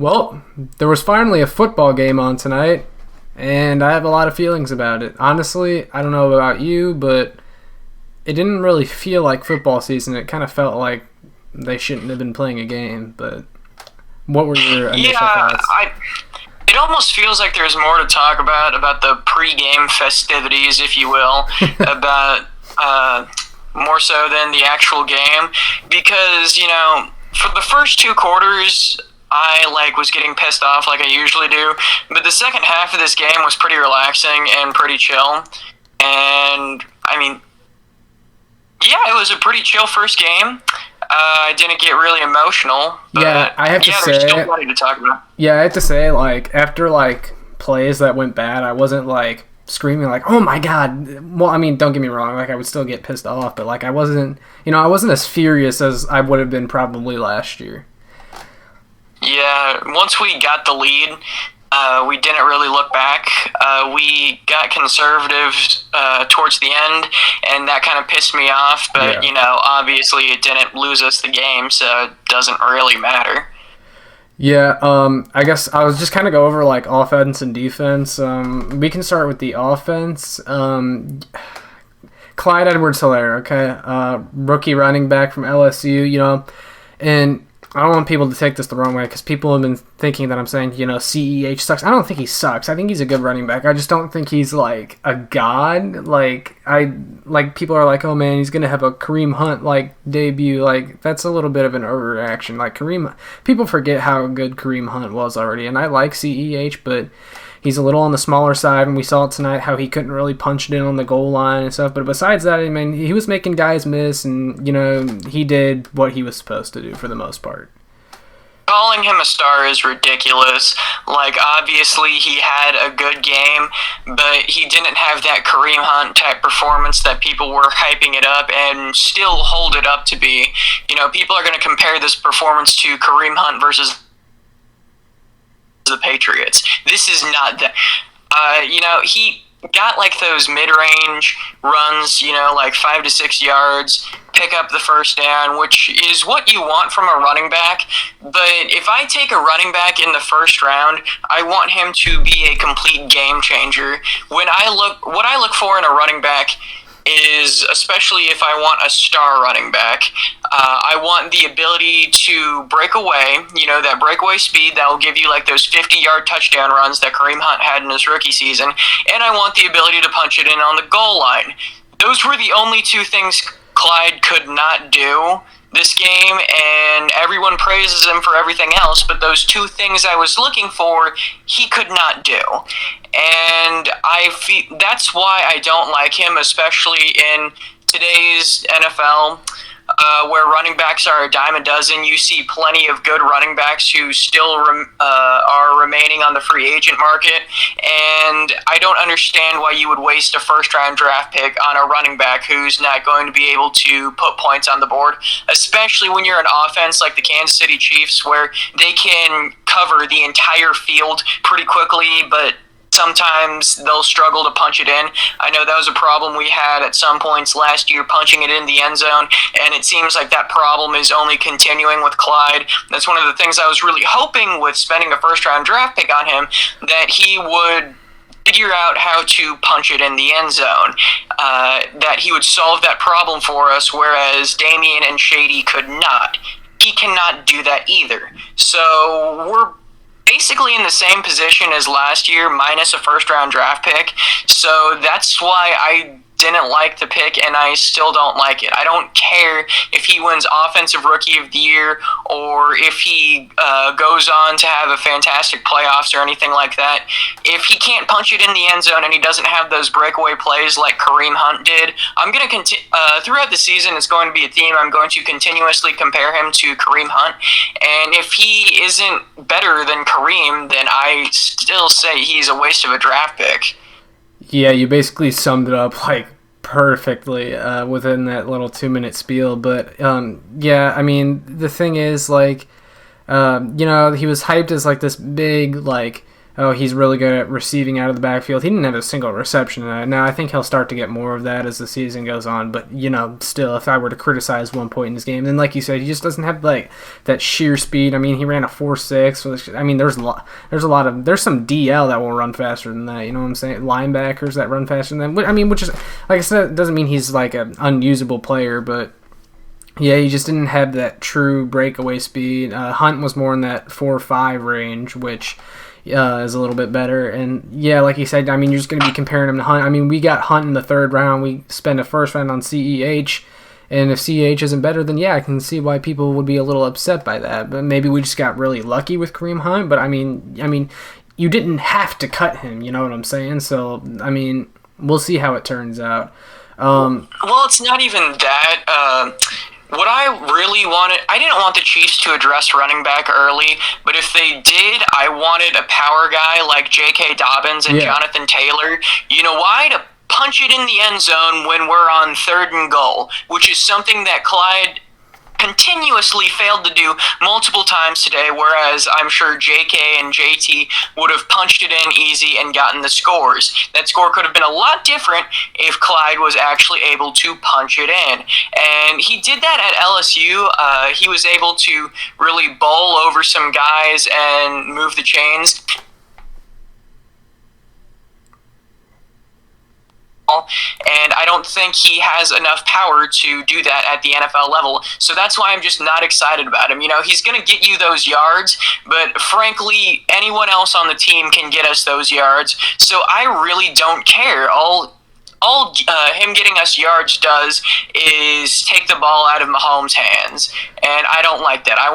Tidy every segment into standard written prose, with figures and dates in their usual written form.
Well, there was finally a football game on tonight, and I have a lot of feelings about it. Honestly, I don't know about you, but it didn't really feel like football season. It kind of felt like they shouldn't have been playing a game, but what were your initial thoughts? It almost feels like there's more to talk about the pre-game festivities, if you will, about more so than the actual game, because, for the first two quarters, I was getting pissed off like I usually do, but the second half of this game was pretty relaxing and pretty chill, and, it was a pretty chill first game. I didn't get really emotional, but there's still plenty to talk about. Yeah, I have to say, after, plays that went bad, I wasn't, screaming, oh, my God. Well, don't get me wrong, I would still get pissed off, but, I wasn't as furious as I would have been probably last year. Yeah, once we got the lead, we didn't really look back. We got conservative towards the end, and that kind of pissed me off. But, obviously it didn't lose us the game, so it doesn't really matter. Yeah, I guess I was just kind of go over, offense and defense. We can start with the offense. Clyde Edwards-Helaire, okay? Rookie running back from LSU, and I don't want people to take this the wrong way because people have been thinking that I'm saying, CEH sucks. I don't think he sucks. I think he's a good running back. I just don't think he's, a god. People are like, oh, man, he's going to have a Kareem Hunt, debut. That's a little bit of an overreaction. People forget how good Kareem Hunt was already, and I like CEH, but he's a little on the smaller side, and we saw tonight how he couldn't really punch it in on the goal line and stuff. But besides that, he was making guys miss, and, he did what he was supposed to do for the most part. Calling him a star is ridiculous. Obviously he had a good game, but he didn't have that Kareem Hunt type performance that people were hyping it up and still hold it up to be. People are going to compare this performance to Kareem Hunt versus the Patriots. This is not that. He got those mid-range runs, 5 to 6 yards, pick up the first down, which is what you want from a running back. But if I take a running back in the first round, I want him to be a complete game changer. What I look for in a running back is, especially if I want a star running back, I want the ability to break away, that breakaway speed that will give you those 50-yard touchdown runs that Kareem Hunt had in his rookie season, and I want the ability to punch it in on the goal line. Those were the only two things Clyde could not do this game, and everyone praises him for everything else, but those two things I was looking for, he could not do. And I feel that's why I don't like him, especially in today's NFL, where running backs are a dime a dozen. You see plenty of good running backs who still are remaining on the free agent market, and I don't understand why you would waste a first-round draft pick on a running back who's not going to be able to put points on the board, especially when you're an offense like the Kansas City Chiefs, where they can cover the entire field pretty quickly, but sometimes they'll struggle to punch it in. I know that was a problem we had at some points last year, punching it in the end zone, and it seems like that problem is only continuing with Clyde. That's one of the things I was really hoping with spending a first-round draft pick on him, that he would figure out how to punch it in the end zone, that he would solve that problem for us, whereas Damian and Shady could not. He cannot do that either. So we're basically in the same position as last year, minus a first-round draft pick. So that's why I didn't like the pick, and I still don't like it. I don't care if he wins Offensive Rookie of the Year or if he goes on to have a fantastic playoffs or anything like that. If he can't punch it in the end zone and he doesn't have those breakaway plays like Kareem Hunt did, I'm going to throughout the season, it's going to be a theme. I'm going to continuously compare him to Kareem Hunt, and if he isn't better than Kareem, then I still say he's a waste of a draft pick. Yeah, you basically summed it up perfectly within that little 2-minute spiel. But the thing is, he was hyped as this big oh, he's really good at receiving out of the backfield. He didn't have a single reception in that. Now, I think he'll start to get more of that as the season goes on. But, still, if I were to criticize one point in his game, then like you said, he just doesn't have, like, that sheer speed. I mean, he ran a 4.6. Which, I mean, there's some DL that will run faster than that. You know what I'm saying? Linebackers that run faster than that. I mean, which is, like I said, doesn't mean he's, like, an unusable player, but yeah, he just didn't have that true breakaway speed. Hunt was more in that 4.5 range, which is a little bit better. And yeah, like you said, I mean, you're just going to be comparing him to Hunt. I mean, we got Hunt in the 3rd round. We spent a 1st round on CEH. And if CEH isn't better, then yeah, I can see why people would be a little upset by that. But maybe we just got really lucky with Kareem Hunt. But I mean, you didn't have to cut him. You know what I'm saying? So I mean, we'll see how it turns out. Well, it's not even that. What I really wanted, I didn't want the Chiefs to address running back early, but if they did, I wanted a power guy like J.K. Dobbins and Jonathan Taylor. You know why? To punch it in the end zone when we're on 3rd and goal, which is something that Clyde continuously failed to do multiple times today, whereas I'm sure JK and JT would have punched it in easy and gotten the scores. That score could have been a lot different if Clyde was actually able to punch it in. And he did that at LSU. He was able to really bowl over some guys and move the chains. And I don't think he has enough power to do that at the NFL level. So that's why I'm just not excited about him. He's going to get you those yards, but frankly, anyone else on the team can get us those yards. So I really don't care. All him getting us yards does is take the ball out of Mahomes' hands, and I don't like that. I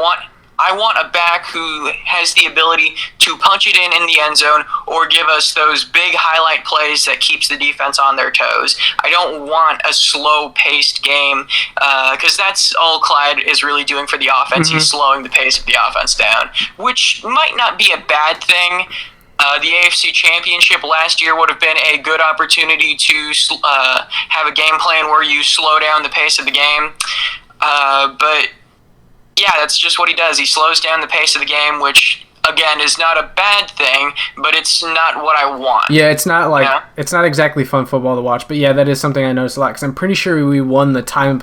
want a back who has the ability to punch it in the end zone or give us those big highlight plays that keeps the defense on their toes. I don't want a slow-paced game because that's all Clyde is really doing for the offense. He's slowing the pace of the offense down, which might not be a bad thing. The AFC Championship last year would have been a good opportunity to have a game plan where you slow down the pace of the game. But yeah, that's just what he does. He slows down the pace of the game, which, again, is not a bad thing, but it's not what I want. Yeah, it's not it's not exactly fun football to watch, but yeah, that is something I noticed a lot, because I'm pretty sure we won the time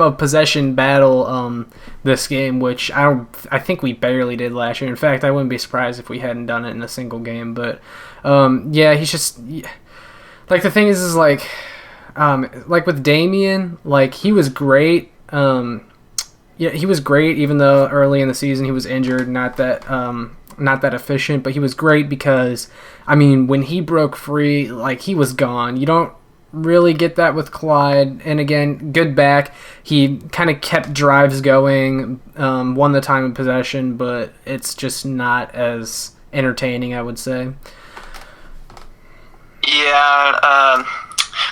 of possession battle this game, which I think we barely did last year. In fact, I wouldn't be surprised if we hadn't done it in a single game, but yeah, he's just, like, the thing is like with Damian, like, he was great. Yeah, he was great, even though early in the season he was injured, not that efficient, but he was great because, I mean, when he broke free, like, he was gone. You don't really get that with Clyde, and again, good back. He kind of kept drives going, won the time of possession, but it's just not as entertaining, I would say. Yeah,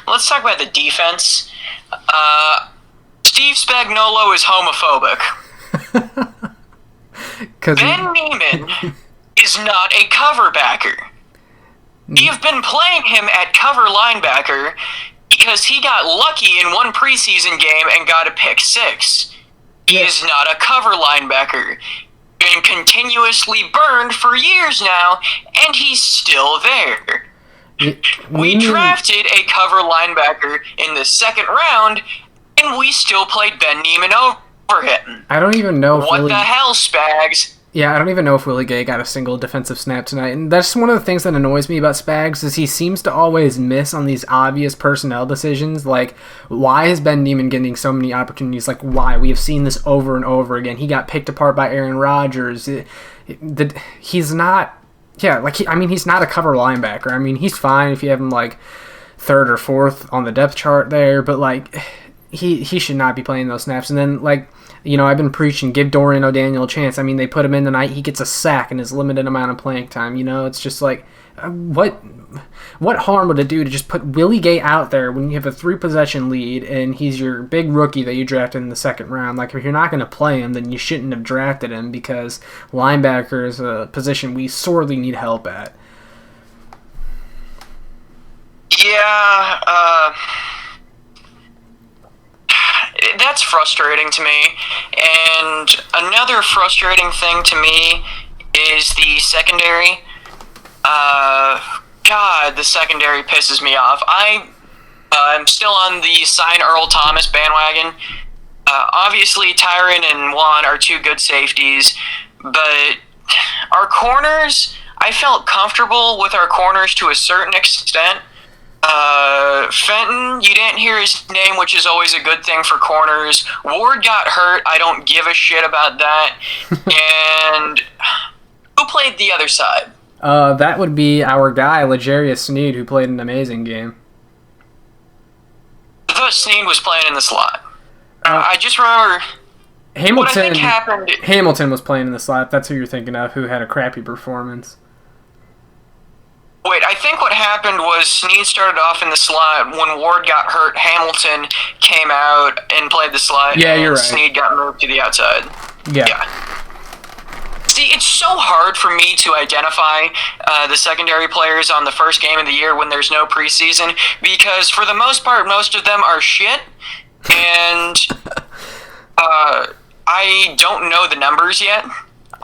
let's talk about the defense. Steve Spagnuolo is homophobic. Ben Neiman is not a cover backer. We have been playing him at cover linebacker because he got lucky in one preseason game and got a pick 6. He is not a cover linebacker. Been continuously burned for years now, and he's still there. We drafted a cover linebacker in the 2nd round, and we still played Ben Neiman over him. I don't even know what the hell, Spags. Yeah, I don't even know if Willie Gay got a single defensive snap tonight. And that's one of the things that annoys me about Spags, is he seems to always miss on these obvious personnel decisions. Like, why is Ben Neiman getting so many opportunities? Like, why? We have seen this over and over again. He got picked apart by Aaron Rodgers. He's not... Yeah, like, he's not a cover linebacker. I mean, he's fine if you have him, like, 3rd or 4th on the depth chart there, but, like... He should not be playing those snaps. And then, like, I've been preaching, give Dorian O'Daniel a chance. I mean, they put him in tonight. He gets a sack in his limited amount of playing time. It's just like, what harm would it do to just put Willie Gay out there when you have a 3-possession lead and he's your big rookie that you drafted in the 2nd round? Like, if you're not going to play him, then you shouldn't have drafted him, because linebacker is a position we sorely need help at. Yeah, that's frustrating to me. And another frustrating thing to me is the secondary. God, the secondary pisses me off. I'm still on the sign Earl Thomas bandwagon. Obviously, Tyron and Juan are two good safeties, but our corners, I felt comfortable with our corners to a certain extent. Fenton, you didn't hear his name, which is always a good thing for corners. Ward got hurt. I don't give a shit about that. And who played the other side? That would be our guy, L'Jarius Sneed, who played an amazing game. I thought Sneed was playing in the slot. I just remember what I think happened. Hamilton was playing in the slot. That's who you're thinking of, who had a crappy performance. Wait, I think what happened was Sneed started off in the slot. When Ward got hurt, Hamilton came out and played the slot. Yeah, you're right. Sneed got moved to the outside. Yeah. See, it's so hard for me to identify the secondary players on the first game of the year when there's no preseason, because for the most part, most of them are shit, and I don't know the numbers yet.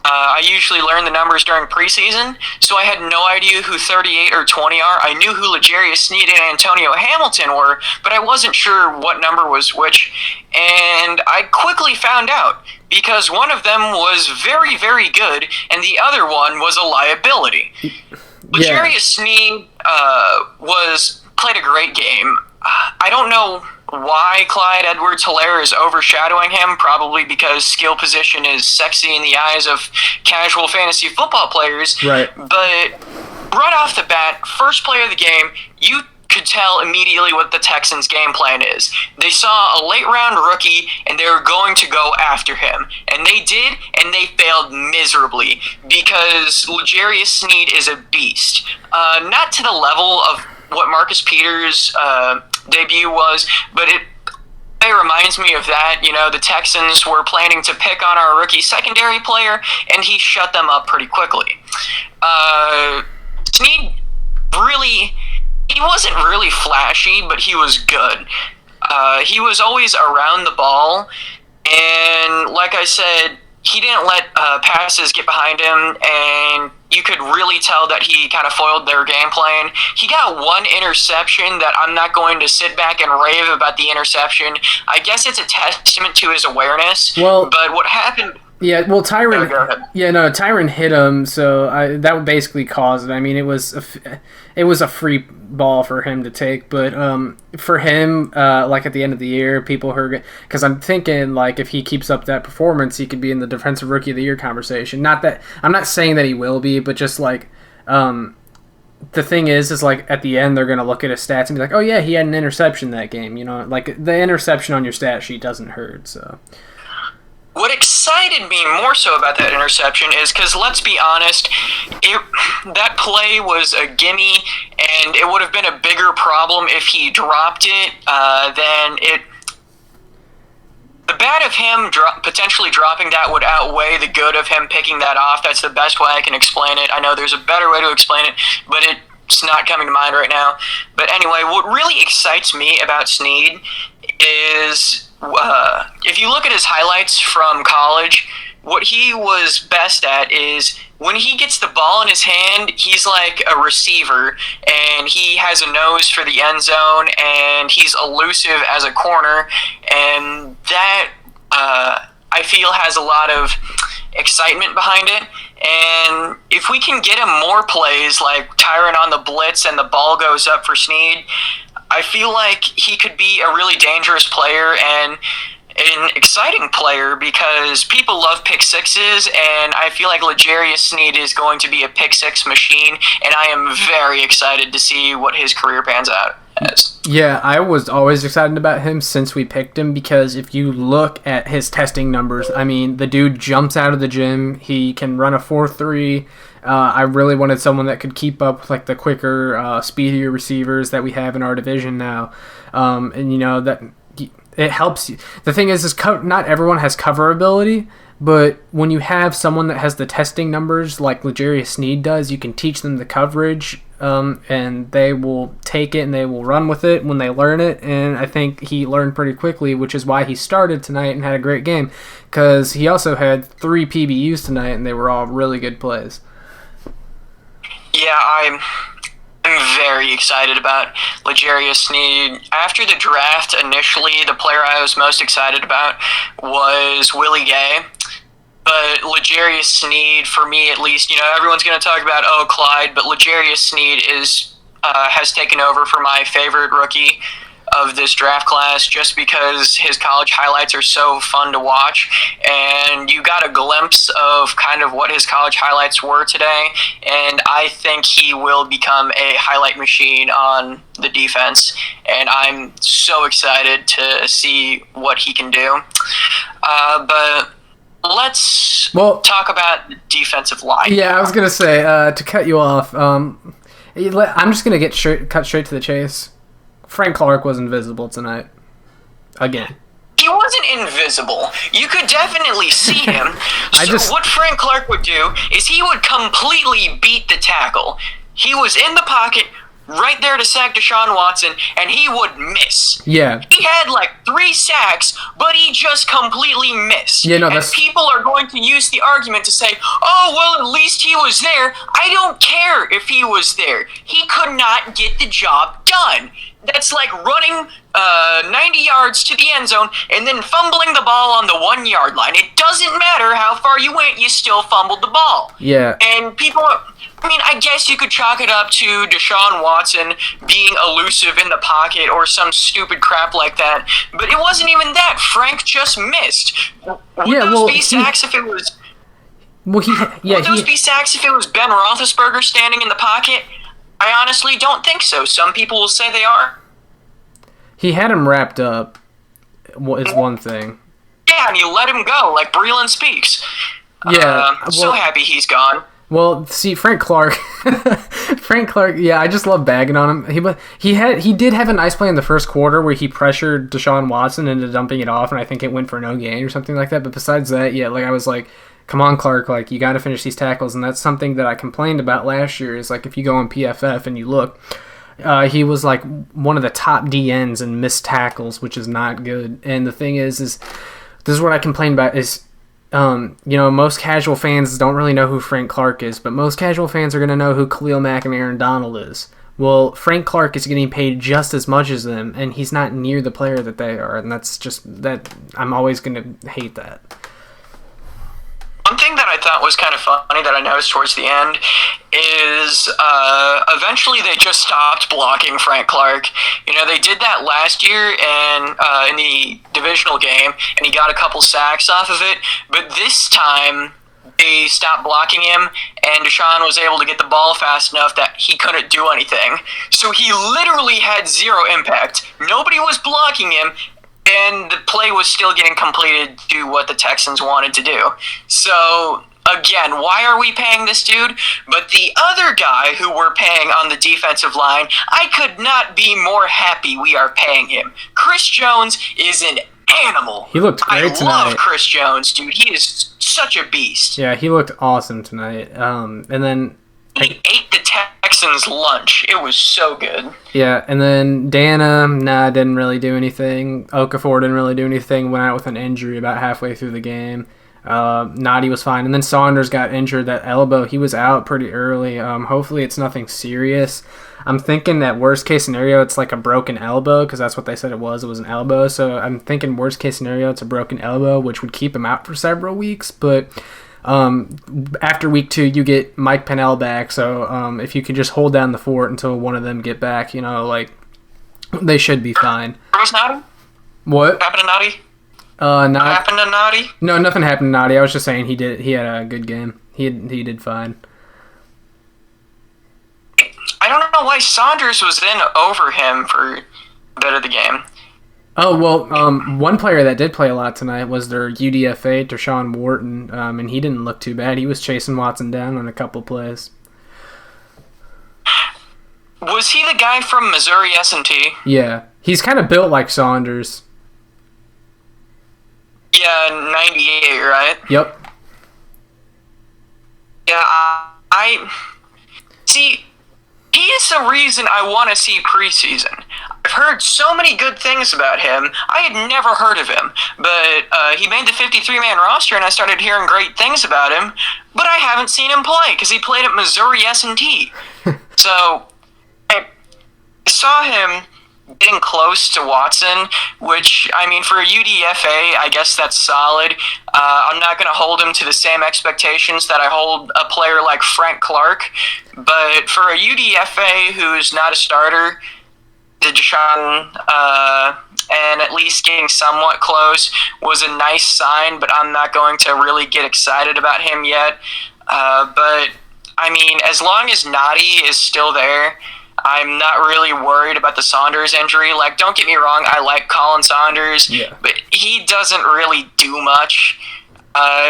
I usually learn the numbers during preseason, so I had no idea who 38 or 20 are. I knew who L'Jarius Sneed and Antonio Hamilton were, but I wasn't sure what number was which, and I quickly found out, because one of them was very, very good, and the other one was a liability. L'Jarius Sneed played a great game. I don't know why Clyde Edwards-Helaire is overshadowing him, probably because skill position is sexy in the eyes of casual fantasy football players. Right. But right off the bat, first play of the game, you could tell immediately what the Texans' game plan is. They saw a late-round rookie, and they were going to go after him. And they did, and they failed miserably, because L'Jarius Sneed is a beast. Not to the level of what Marcus Peters' debut was, but it reminds me of that. You know, the Texans were planning to pick on our rookie secondary player, and he shut them up pretty quickly. Sneed he wasn't really flashy, but he was good. He was always around the ball, and like I said, he didn't let passes get behind him, and you could really tell that he kind of foiled their game plan. He got one interception that I'm not going to sit back and rave about the interception. I guess it's a testament to his awareness. Well, but what happened... Yeah, well, Tyron... Go ahead. Yeah, no, Tyron hit him, so that would basically cause it. I mean, it was a free ball for him to take, but for him, like at the end of the year, people heard... Because I'm thinking, like, if he keeps up that performance, he could be in the Defensive Rookie of the Year conversation. Not that... I'm not saying that he will be, but just, like... the thing is like, at the end, they're going to look at his stats and be like, oh, yeah, he had an interception that game. You know, like, the interception on your stat sheet doesn't hurt, so... What excited me more so about that interception is because, let's be honest, that play was a gimme, and it would have been a bigger problem if he dropped it than it... The bad of him potentially dropping that would outweigh the good of him picking that off. That's the best way I can explain it. I know there's a better way to explain it, but it's not coming to mind right now. But anyway, what really excites me about Sneed is... if you look at his highlights from college, what he was best at is when he gets the ball in his hand, he's like a receiver, and he has a nose for the end zone, and he's elusive as a corner, and that I feel has a lot of excitement behind it. And if we can get him more plays like Tyron on the blitz and the ball goes up for Sneed, I feel like he could be a really dangerous player and an exciting player, because people love pick sixes, and I feel like L'Jarius Sneed is going to be a pick six machine, and I am very excited to see what his career pans out as. Yeah, I was always excited about him since we picked him, because if you look at his testing numbers, I mean, the dude jumps out of the gym, he can run a 4.3. I really wanted someone that could keep up with like the quicker, speedier receivers that we have in our division now, and you know that it helps you. The thing is not everyone has cover ability, but when you have someone that has the testing numbers like L'Jarius Sneed does, you can teach them the coverage, and they will take it and they will run with it when they learn it. And I think he learned pretty quickly, which is why he started tonight and had a great game, because he also had 3 PBUs tonight and they were all really good plays. Yeah, I'm very excited about L'Jarius Sneed. After the draft, initially, the player I was most excited about was Willie Gay. But L'Jarius Sneed, for me at least, everyone's going to talk about, Clyde, but L'Jarius Sneed has taken over for my favorite rookie of this draft class just because his college highlights are so fun to watch, and you got a glimpse of kind of what his college highlights were today, and I think he will become a highlight machine on the defense, and I'm so excited to see what he can do. But let's talk about the defensive line. Yeah, I was going to say, to cut you off, I'm just going to cut straight to the chase. Frank Clark was invisible tonight. Again. He wasn't invisible. You could definitely see him. What Frank Clark would do is he would completely beat the tackle. He was in the pocket, right there to sack Deshaun Watson, and he would miss. Yeah. He had like 3 sacks, but he just completely missed. Yeah, no, and people are going to use the argument to say, oh, well, at least he was there. I don't care if he was there. He could not get the job done. That's like running 90 yards to the end zone and then fumbling the ball on the 1-yard line. It doesn't matter how far you went, you still fumbled the ball. Yeah. And I guess you could chalk it up to Deshaun Watson being elusive in the pocket or some stupid crap like that. But it wasn't even that. Frank just missed. Would those be sacks if it was... Would those be sacks if it was Ben Roethlisberger standing in the pocket? I honestly don't think so. Some people will say they are. He had him wrapped up, is one thing. Yeah, and you let him go, like Breland Speaks. Yeah. So happy he's gone. Well, see, Frank Clark, yeah, I just love bagging on him. He did have a nice play in the first quarter where he pressured Deshaun Watson into dumping it off, and I think it went for no gain or something like that. But besides that, yeah, I was like, come on, Clark, you got to finish these tackles. And that's something that I complained about last year is, if you go on PFF and you look, he was, one of the top DNs in missed tackles, which is not good. And the thing is this is what I complained about is, most casual fans don't really know who Frank Clark is, but most casual fans are going to know who Khalil Mack and Aaron Donald is. Well, Frank Clark is getting paid just as much as them, and he's not near the player that they are. And that's just that I'm always going to hate that. One thing that I thought was kind of funny that I noticed towards the end is eventually they just stopped blocking Frank Clark. They did that last year in the divisional game, and he got a couple sacks off of it. But this time they stopped blocking him, and Deshaun was able to get the ball fast enough that he couldn't do anything. So he literally had zero impact. Nobody was blocking him, and the play was still getting completed to what the Texans wanted to do. So, again, why are we paying this dude? But the other guy who we're paying on the defensive line, I could not be more happy we are paying him. Chris Jones is an animal. He looked great tonight. I love Chris Jones, dude. He is such a beast. Yeah, he looked awesome tonight. And then... He ate the Texans' lunch. It was so good. Yeah, and then Dana, didn't really do anything. Okafor didn't really do anything. Went out with an injury about halfway through the game. Noddy was fine. And then Saunders got injured, that elbow. He was out pretty early. Hopefully it's nothing serious. I'm thinking that worst case scenario, it's like a broken elbow, because that's what they said it was. It was an elbow. So I'm thinking worst case scenario, it's a broken elbow, which would keep him out for several weeks. But... after week 2, you get Mike Pennell back, so if you could just hold down the fort until one of them get back, they should be fine. Where's Noddy? What? Happened to Noddy? What happened to Noddy? No, nothing happened to Noddy. I was just saying he had a good game. He did fine. I don't know why Saunders was then over him for a bit of the game. Oh, well, one player that did play a lot tonight was their UDFA, Tershawn Wharton, and he didn't look too bad. He was chasing Watson down on a couple plays. Was he the guy from Missouri S&T? Yeah. He's kind of built like Saunders. Yeah, 98, right? Yep. Yeah, I... See, he is the reason I want to see preseason. I've heard so many good things about him. I had never heard of him, but he made the 53-man roster, and I started hearing great things about him. But I haven't seen him play because he played at Missouri S&T. So I saw him getting close to Watson, which, I mean, for a UDFA, I guess that's solid. I'm not going to hold him to the same expectations that I hold a player like Frank Clark, but for a UDFA who's not a starter, Deshaun, and at least getting somewhat close was a nice sign, but I'm not going to really get excited about him yet. But, I mean, as long as Nadi is still there, I'm not really worried about the Saunders injury. Like, don't get me wrong, I like Colin Saunders, but he doesn't really do much.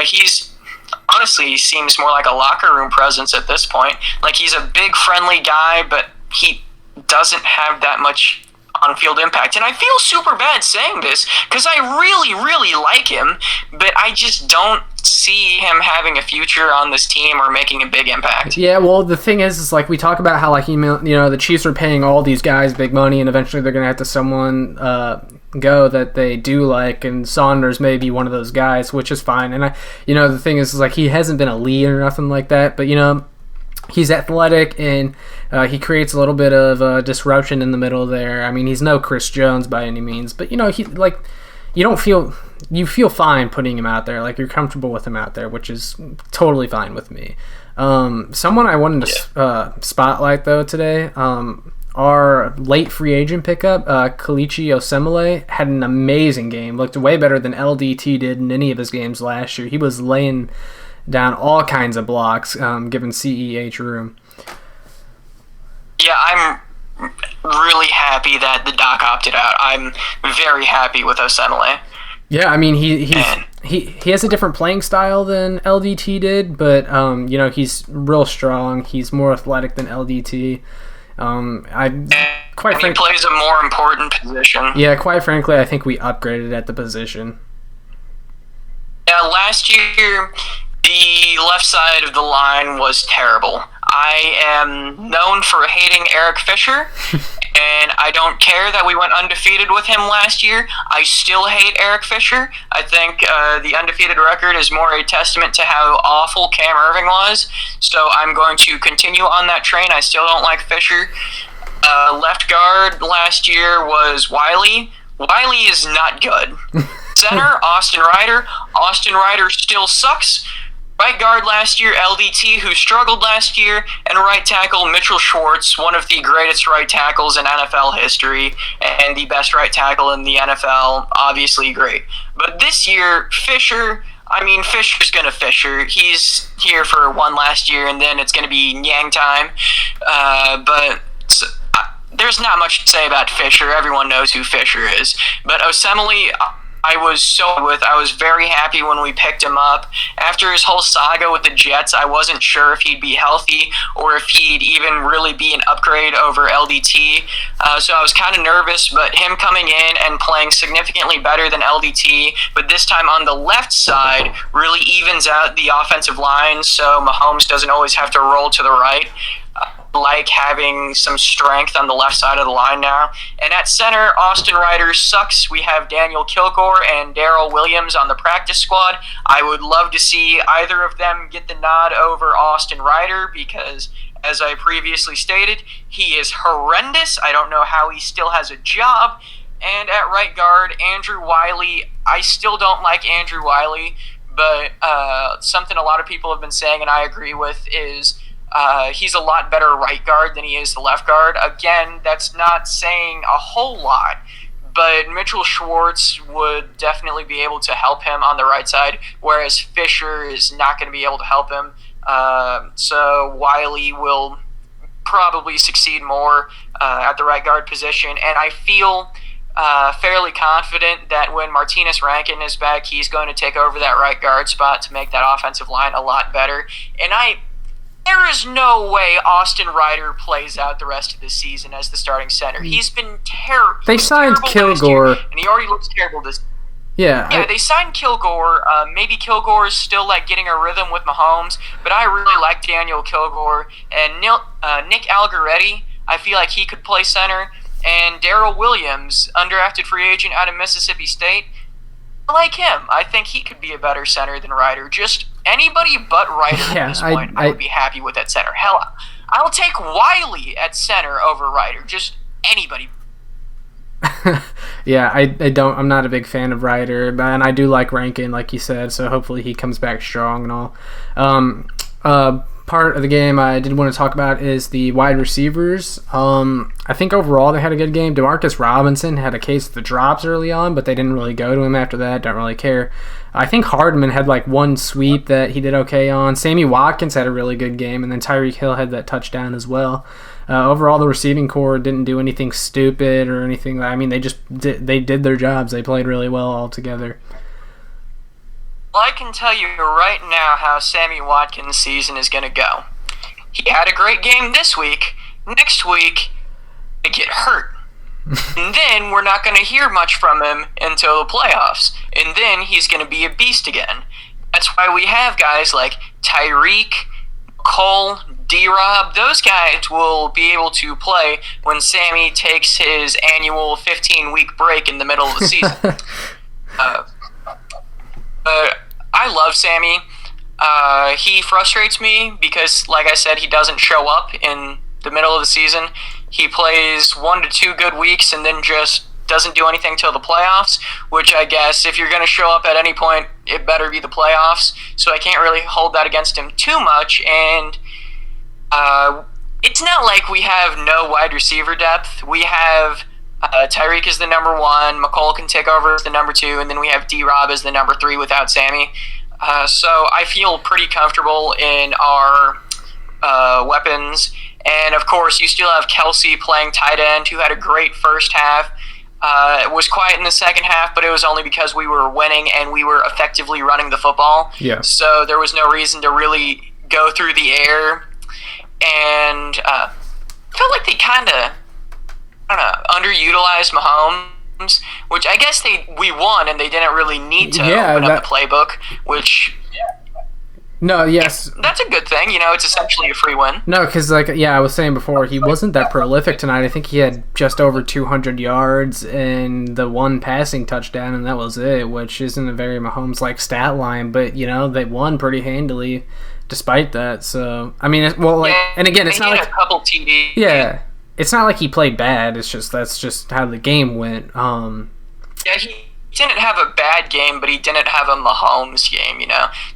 He seems more like a locker room presence at this point. Like, he's a big, friendly guy, but he doesn't have that much on-field impact. And I feel super bad saying this because I really, really like him, but I just don't see him having a future on this team or making a big impact. Yeah, well, the thing is like we talk about how like the Chiefs are paying all these guys big money, and eventually they're gonna have to someone go that they do like, and Saunders may be one of those guys, which is fine. And the thing is like he hasn't been a lead or nothing like that, but he's athletic and he creates a little bit of disruption in the middle there. I mean, he's no Chris Jones by any means, but you feel fine putting him out there. Like, you're comfortable with him out there, which is totally fine with me. Someone I wanted to spotlight though today, our late free agent pickup, Kalichi Osemele, had an amazing game. Looked way better than LDT did in any of his games last year. He was laying down all kinds of blocks, giving CEH room. Yeah, I'm really happy that the Doc opted out. I'm very happy with Osemele. Yeah, I mean he has a different playing style than LDT did, but he's real strong. He's more athletic than LDT. He plays a more important position. Yeah, quite frankly, I think we upgraded at the position. Yeah, last year the left side of the line was terrible. I am known for hating Eric Fisher, and I don't care that we went undefeated with him last year. I still hate Eric Fisher. I think the undefeated record is more a testament to how awful Cam Irving was, so I'm going to continue on that train. I still don't like Fisher. Left guard last year was Wiley. Wiley is not good. Center, Austin Ryder. Austin Ryder still sucks. Right guard last year, LDT, who struggled last year, and right tackle, Mitchell Schwartz, one of the greatest right tackles in NFL history, and the best right tackle in the NFL, obviously great. But this year, Fisher's going to Fisher. He's here for one last year, and then it's going to be Nyang time. There's not much to say about Fisher. Everyone knows who Fisher is. But Osemele, I was very happy when we picked him up. After his whole saga with the Jets, I wasn't sure if he'd be healthy or if he'd even really be an upgrade over LDT. So I was kind of nervous, but him coming in and playing significantly better than LDT, but this time on the left side, really evens out the offensive line so Mahomes doesn't always have to roll to the right. Like having some strength on the left side of the line now. And at center, Austin Ryder sucks. We have Daniel Kilgore and Darrell Williams on the practice squad. I would love to see either of them get the nod over Austin Ryder because, as I previously stated, he is horrendous. I don't know how he still has a job. And at right guard, Andrew Wiley. I still don't like Andrew Wiley, but something a lot of people have been saying and I agree with is he's a lot better right guard than he is the left guard. Again, that's not saying a whole lot, but Mitchell Schwartz would definitely be able to help him on the right side, whereas Fisher is not going to be able to help him. So Wiley will probably succeed more at the right guard position, and I feel fairly confident that when Martinez Rankin is back, he's going to take over that right guard spot to make that offensive line a lot better. And there is no way Austin Ryder plays out the rest of the season as the starting center. He's been terrible. They signed Kilgore, and he already looks terrible this. Yeah, they signed Kilgore. Maybe Kilgore is still like getting a rhythm with Mahomes, but I really like Daniel Kilgore and Nick Algoretti. I feel like he could play center. And Darrell Williams, undrafted free agent out of Mississippi State, I like him. I think he could be a better center than Ryder. Just anybody but Ryder at this point, I would be happy with that center. Hell, I'll take Wiley at center over Ryder. Just anybody. Yeah, I'm not a big fan of Ryder, and I do like Rankin, like you said, so hopefully he comes back strong and all. Part of the game I did want to talk about is the wide receivers. I think overall they had a good game. Demarcus Robinson had a case of the drops early on, but they didn't really go to him after that. Don't really care. I think Hardman had like one sweep that he did okay on. Sammy Watkins had a really good game, and then Tyreek Hill had that touchdown as well. Overall, the receiving corps didn't do anything stupid or anything. I mean, they did their jobs. They played really well all together. Well, I can tell you right now how Sammy Watkins' season is going to go. He had a great game this week. Next week, they get hurt. And then we're not going to hear much from him until the playoffs. And then he's going to be a beast again. That's why we have guys like Tyreek, Cole, D-Rob. Those guys will be able to play when Sammy takes his annual 15-week break in the middle of the season. But I love Sammy. He frustrates me because, like I said, he doesn't show up in the middle of the season. He plays 1 to 2 good weeks and then just doesn't do anything till the playoffs, which I guess if you're going to show up at any point, it better be the playoffs. So I can't really hold that against him too much. And it's not like we have no wide receiver depth. We have Tyreek is the number 1, McCole can take over as the number 2, and then we have D-Rob as the number 3 without Sammy. So I feel pretty comfortable in our weapons. And, of course, you still have Kelsey playing tight end, who had a great first half. It was quiet in the second half, but it was only because we were winning and we were effectively running the football. Yeah. So there was no reason to really go through the air. And I felt like they kind of, underutilized Mahomes, which I guess we won and they didn't really need to open up the playbook, which... No, yes. That's a good thing. It's essentially a free win. No, because, I was saying before, he wasn't that prolific tonight. I think he had just over 200 yards and the 1 passing touchdown, and that was it, which isn't a very Mahomes-like stat line. But, they won pretty handily despite that. So, I mean, and again, it's not like... a couple TDs. Yeah. It's not like he played bad. It's just that's just how the game went. Yeah, he didn't have a bad game, but he didn't have a Mahomes game,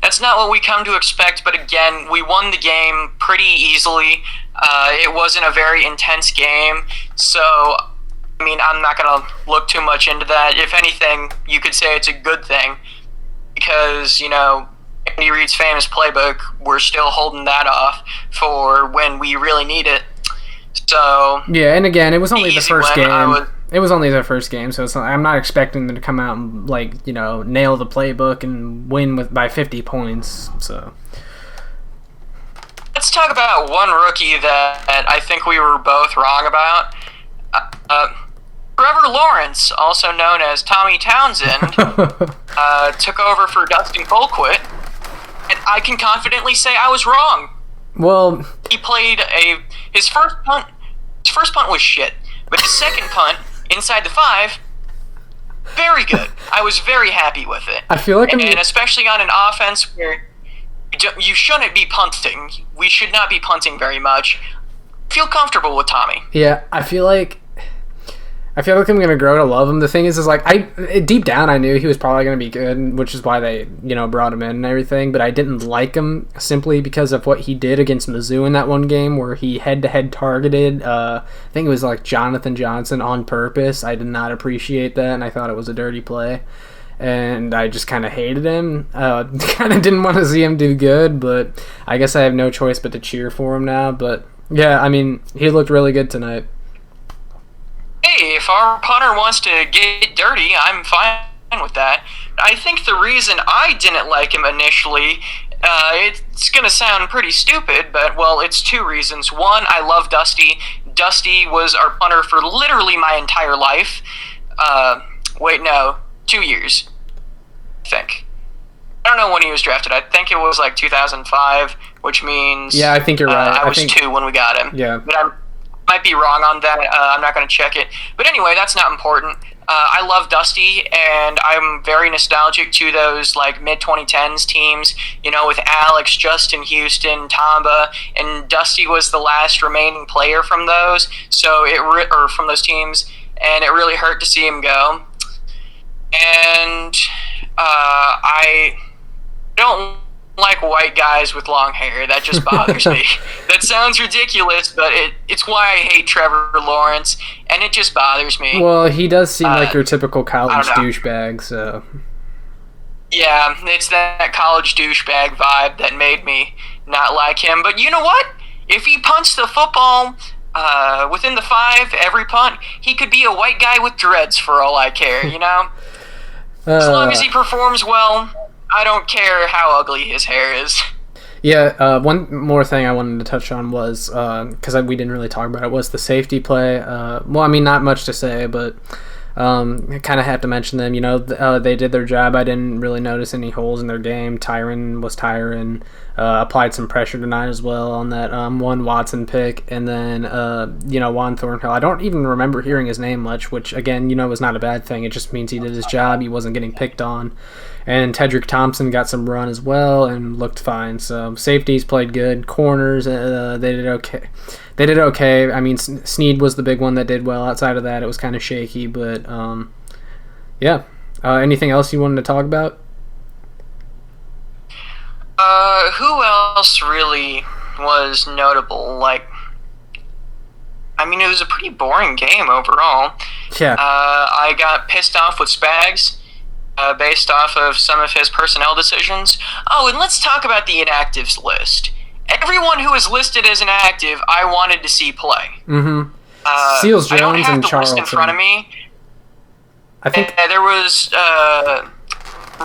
That's not what we come to expect, but again, we won the game pretty easily. It wasn't a very intense game, so, I mean, I'm not going to look too much into that. If anything, you could say it's a good thing because, Andy Reid's famous playbook, we're still holding that off for when we really need it. So yeah, and again, it was only the first win. game. It was only their first game, so I'm not expecting them to come out and nail the playbook and win by 50 points. So let's talk about one rookie that I think we were both wrong about. Trevor Lawrence, also known as Tommy Townsend, took over for Dustin Colquitt, and I can confidently say I was wrong. Well, he played his first punt. His first punt was shit, but his second punt inside the 5, very good. I was very happy with it. I feel like, and especially on an offense where you shouldn't be punting. We should not be punting very much. Feel comfortable with Tommy. Yeah, I feel like I'm gonna grow to love him. The thing is deep down I knew he was probably gonna be good, which is why they brought him in and everything. But I didn't like him simply because of what he did against Mizzou in that one game where he head-to-head targeted. I think it was like Jonathan Johnson on purpose. I did not appreciate that, and I thought it was a dirty play. And I just kind of hated him. Kind of didn't want to see him do good, but I guess I have no choice but to cheer for him now. But yeah, I mean, he looked really good tonight. Hey, if our punter wants to get dirty, I'm fine with that. I think the reason I didn't like him initially, it's going to sound pretty stupid, but, it's 2 reasons. One, I love Dusty. Dusty was our punter for literally my entire life. 2 years, I think. I don't know when he was drafted. I think it was like 2005, which means... Yeah, I think you're right. I was 2 when we got him. Yeah. But I'm Might be wrong on that. I'm not going to check it. But anyway, that's not important. I love Dusty, and I'm very nostalgic to those like mid-2010s teams, with Alex, Justin Houston, Tamba, and Dusty was the last remaining player from those, or from those teams, and it really hurt to see him go. And I don't like white guys with long hair. That just bothers me. That sounds ridiculous, but it's why I hate Trevor Lawrence, and it just bothers me. Well, he does seem like your typical college douchebag, so... Yeah, it's that college douchebag vibe that made me not like him. But you know what? If he punts the football within the 5 every punt, he could be a white guy with dreads for all I care, As long as he performs well, I don't care how ugly his hair is. Yeah, one more thing I wanted to touch on was, because we didn't really talk about it, was the safety play. Well, I mean, not much to say, but I kind of have to mention them. They did their job. I didn't really notice any holes in their game. Tyron was Tyron. Applied some pressure tonight as well on that one Watson pick. And then, Juan Thornhill. I don't even remember hearing his name much, which, again, was not a bad thing. It just means he did his job. He wasn't getting picked on. And Tedrick Thompson got some run as well and looked fine. So safeties played good. Corners, they did okay. I mean, Snead was the big one that did well. Outside of that, it was kind of shaky. But, yeah. Anything else you wanted to talk about? Who else really was notable? It was a pretty boring game overall. Yeah. I got pissed off with Spags. Based off of some of his personnel decisions. Oh, and let's talk about the inactives list. Everyone who is listed as inactive, I wanted to see play. Mm-hmm. Seals Jones I don't have and the Charlton. list in front of me. I think there was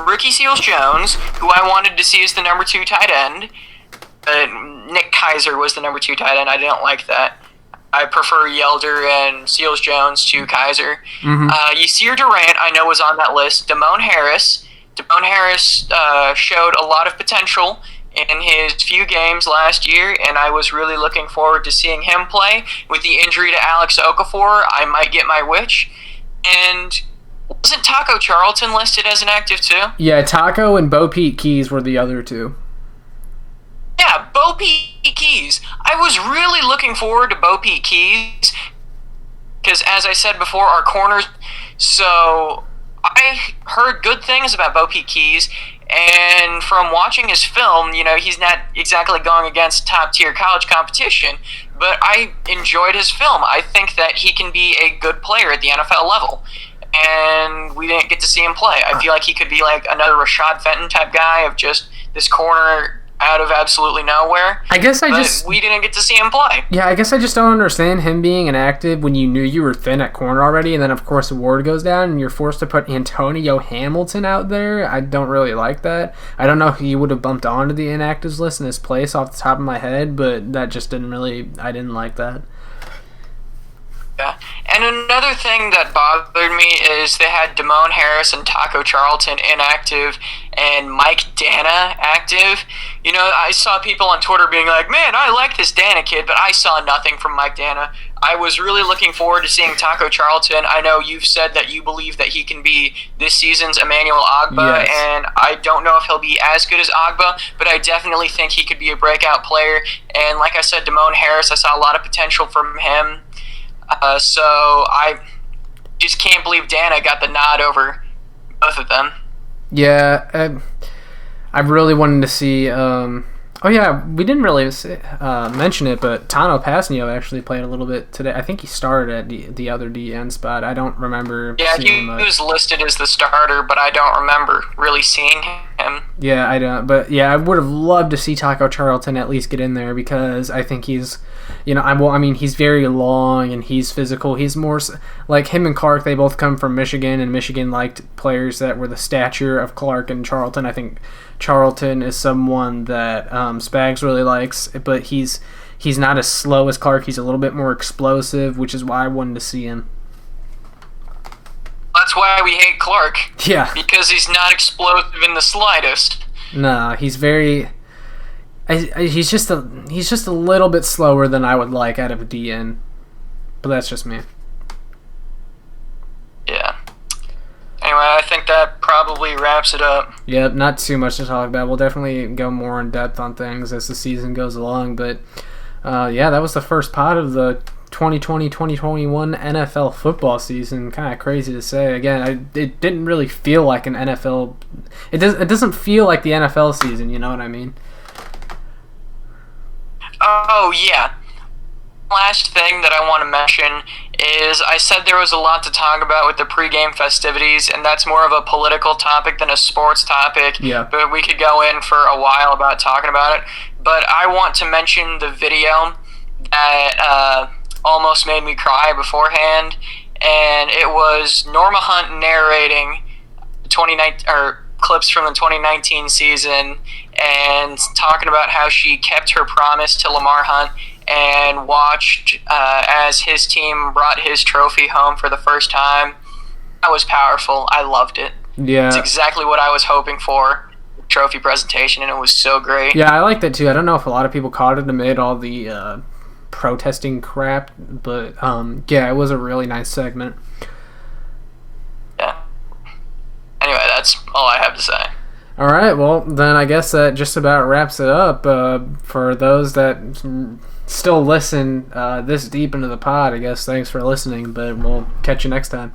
Ricky Seals Jones, who I wanted to see as the number 2 tight end. Nick Kaiser was the number 2 tight end. I didn't like that. I prefer Yelder and Seals Jones to Kaiser. Mm-hmm. Yasir Durant, I know, was on that list. Damone Harris. Showed a lot of potential in his few games last year, and I was really looking forward to seeing him play. With the injury to Alex Okafor, I might get my wish. And wasn't Taco Charlton listed as an active too? Yeah, Taco and Bo Pete Keys were the other two. Yeah, Bo Pete Keys. I was really looking forward to Bo Pete Keys because, as I said before, our corners. So I heard good things about Bo Pete Keys, and from watching his film, he's not exactly going against top-tier college competition, but I enjoyed his film. I think that he can be a good player at the NFL level, and we didn't get to see him play. I feel like he could be like another Rashad Fenton type guy of just this corner out of absolutely nowhere. We didn't get to see him play. Yeah, I guess I just don't understand him being inactive when you knew you were thin at corner already, and then of course Ward goes down and you're forced to put Antonio Hamilton out there. I don't really like that. I don't know if he would have bumped onto the inactives list in his place off the top of my head, but that just I didn't like that. Yeah. And another thing that bothered me is they had Damone Harris and Taco Charlton inactive and Mike Dana active. I saw people on Twitter being like, man, I like this Dana kid, but I saw nothing from Mike Dana. I was really looking forward to seeing Taco Charlton. I know you've said that you believe that he can be this season's Emmanuel Ogbah, yes. And I don't know if he'll be as good as Ogbah, but I definitely think he could be a breakout player. And like I said, Damone Harris, I saw a lot of potential from him. So I just can't believe Dana got the nod over both of them. Yeah, I really wanted to see. We didn't really mention it, but Tano Pasnio actually played a little bit today. I think he started at the other DN spot. I don't remember. Yeah, he was listed as the starter, but I don't remember really seeing him. Yeah, I don't. But yeah, I would have loved to see Taco Charlton at least get in there because I think he's, he's very long and he's physical. He's more like him and Clark. They both come from Michigan, and Michigan liked players that were the stature of Clark and Charlton. I think Charlton is someone that Spags really likes, but he's not as slow as Clark. He's a little bit more explosive, which is why I wanted to see him. That's why we hate Clark. Yeah. Because he's not explosive in the slightest. No, he's very... he's just a little bit slower than I would like out of a DN. But that's just me. Yeah. Anyway, I think that probably wraps it up. Yep, not too much to talk about. We'll definitely go more in depth on things as the season goes along. But yeah, that was the first pod of the 2020-2021 NFL football season. Kind of crazy to say. Again, it didn't really feel like an NFL. It doesn't feel like the NFL season. You know what I mean? Oh yeah. Last thing that I want to mention is I said there was a lot to talk about with the pregame festivities, and that's more of a political topic than a sports topic. Yeah. But we could go in for a while about talking about it. But I want to mention the video that almost made me cry beforehand, and it was Norma Hunt narrating 2019 or clips from the 2019 season and talking about how she kept her promise to Lamar Hunt and watched as his team brought his trophy home for the first time. That was powerful. I loved it. Yeah. It's exactly what I was hoping for. Trophy presentation, and it was so great. Yeah, I liked it too. I don't know if a lot of people caught it amid all the protesting crap, but yeah, it was a really nice segment. Yeah. Anyway, that's all I have to say. All right, well, then I guess that just about wraps it up. For those that still listen this deep into the pod, I guess thanks for listening, but we'll catch you next time.